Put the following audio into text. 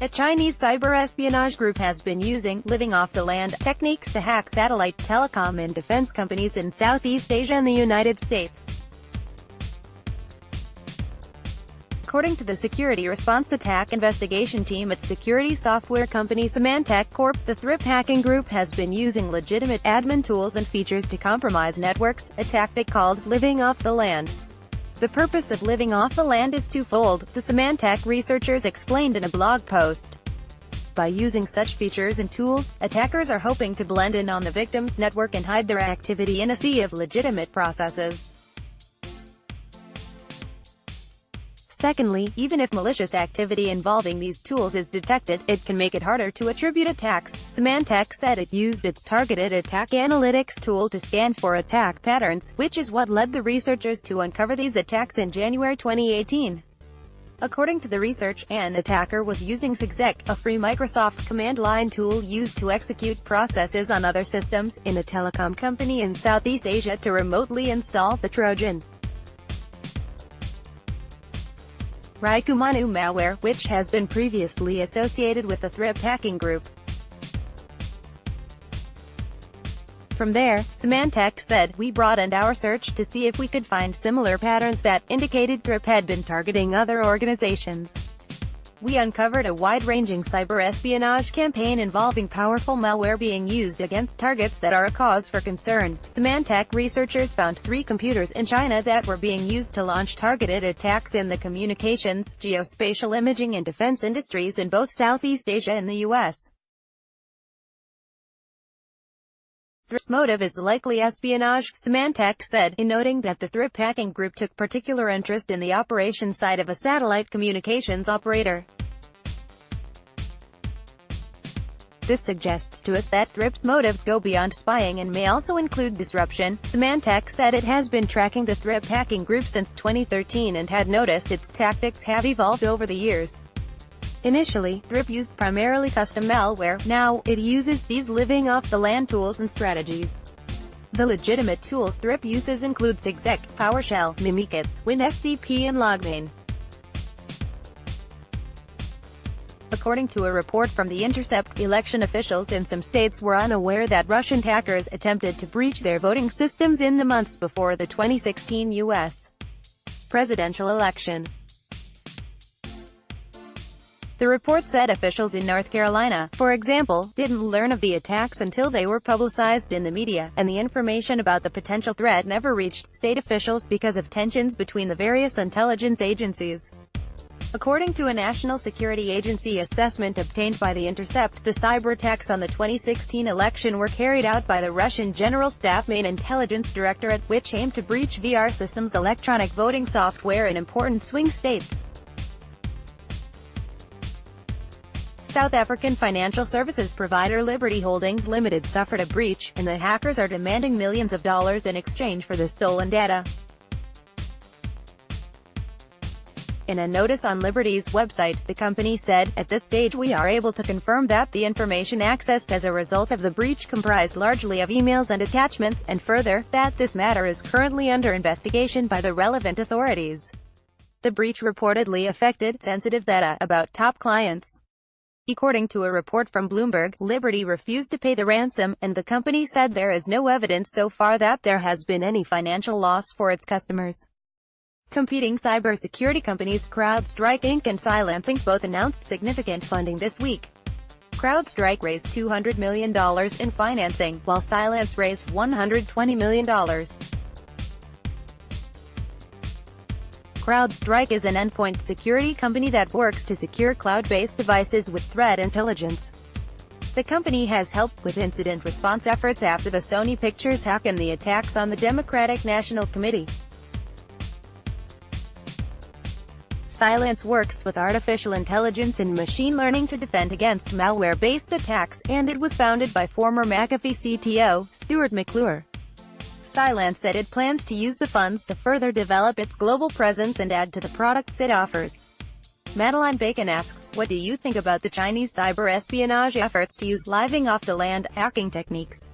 A Chinese cyber-espionage group has been using living-off-the-land techniques to hack satellite, telecom and defense companies in Southeast Asia and the United States. According to the Security Response Attack Investigation Team at security software company Symantec Corp, the Thrip hacking group has been using legitimate admin tools and features to compromise networks, a tactic called living off the land. The purpose of living off the land is twofold, the Symantec researchers explained in a blog post. By using such features and tools, attackers are hoping to blend in on the victim's network and hide their activity in a sea of legitimate processes. Secondly, even if malicious activity involving these tools is detected, it can make it harder to attribute attacks. Symantec said it used its targeted attack analytics tool to scan for attack patterns, which is what led the researchers to uncover these attacks in January 2018. According to the research, an attacker was using Exec, a free Microsoft command line tool used to execute processes on other systems, in a telecom company in Southeast Asia to remotely install the Trojan Raikumanu malware, which has been previously associated with the Thrip hacking group. From there, Symantec said, we broadened our search to see if we could find similar patterns that indicated Thrip had been targeting other organizations. We uncovered a wide-ranging cyber-espionage campaign involving powerful malware being used against targets that are a cause for concern. Symantec researchers found 3 computers in China that were being used to launch targeted attacks in the communications, geospatial imaging and defense industries in both Southeast Asia and the U.S. Thrip's motive is likely espionage, Symantec said, in noting that the Thrip hacking group took particular interest in the operations side of a satellite communications operator. This suggests to us that Thrip's motives go beyond spying and may also include disruption. Symantec said it has been tracking the Thrip hacking group since 2013 and had noticed its tactics have evolved over the years. Initially, Thrip used primarily custom malware. Now, it uses these living-off-the-land tools and strategies. The legitimate tools Thrip uses include Exec, PowerShell, Mimikatz, WinSCP and Logmein. According to a report from The Intercept, election officials in some states were unaware that Russian hackers attempted to breach their voting systems in the months before the 2016 U.S. presidential election. The report said officials in North Carolina, for example, didn't learn of the attacks until they were publicized in the media, and the information about the potential threat never reached state officials because of tensions between the various intelligence agencies. According to a National Security Agency assessment obtained by The Intercept, the cyber attacks on the 2016 election were carried out by the Russian General Staff Main Intelligence Directorate, which aimed to breach VR systems' electronic voting software in important swing states. South African financial services provider Liberty Holdings Limited suffered a breach, and the hackers are demanding millions of dollars in exchange for the stolen data. In a notice on Liberty's website, the company said, at this stage we are able to confirm that the information accessed as a result of the breach comprised largely of emails and attachments, and further, that this matter is currently under investigation by the relevant authorities. The breach reportedly affected sensitive data about top clients. According to a report from Bloomberg, Liberty refused to pay the ransom, and the company said there is no evidence so far that there has been any financial loss for its customers. Competing cybersecurity companies CrowdStrike Inc. and Cylance Inc. both announced significant funding this week. CrowdStrike raised $200 million in financing, while Cylance raised $120 million. CrowdStrike is an endpoint security company that works to secure cloud-based devices with threat intelligence. The company has helped with incident response efforts after the Sony Pictures hack and the attacks on the Democratic National Committee. Cylance works with artificial intelligence and machine learning to defend against malware-based attacks, and it was founded by former McAfee CTO, Stuart McClure. Cylance said it plans to use the funds to further develop its global presence and add to the products it offers. Madeline Bacon asks, what do you think about the Chinese cyber espionage efforts to use living off-the-land hacking techniques?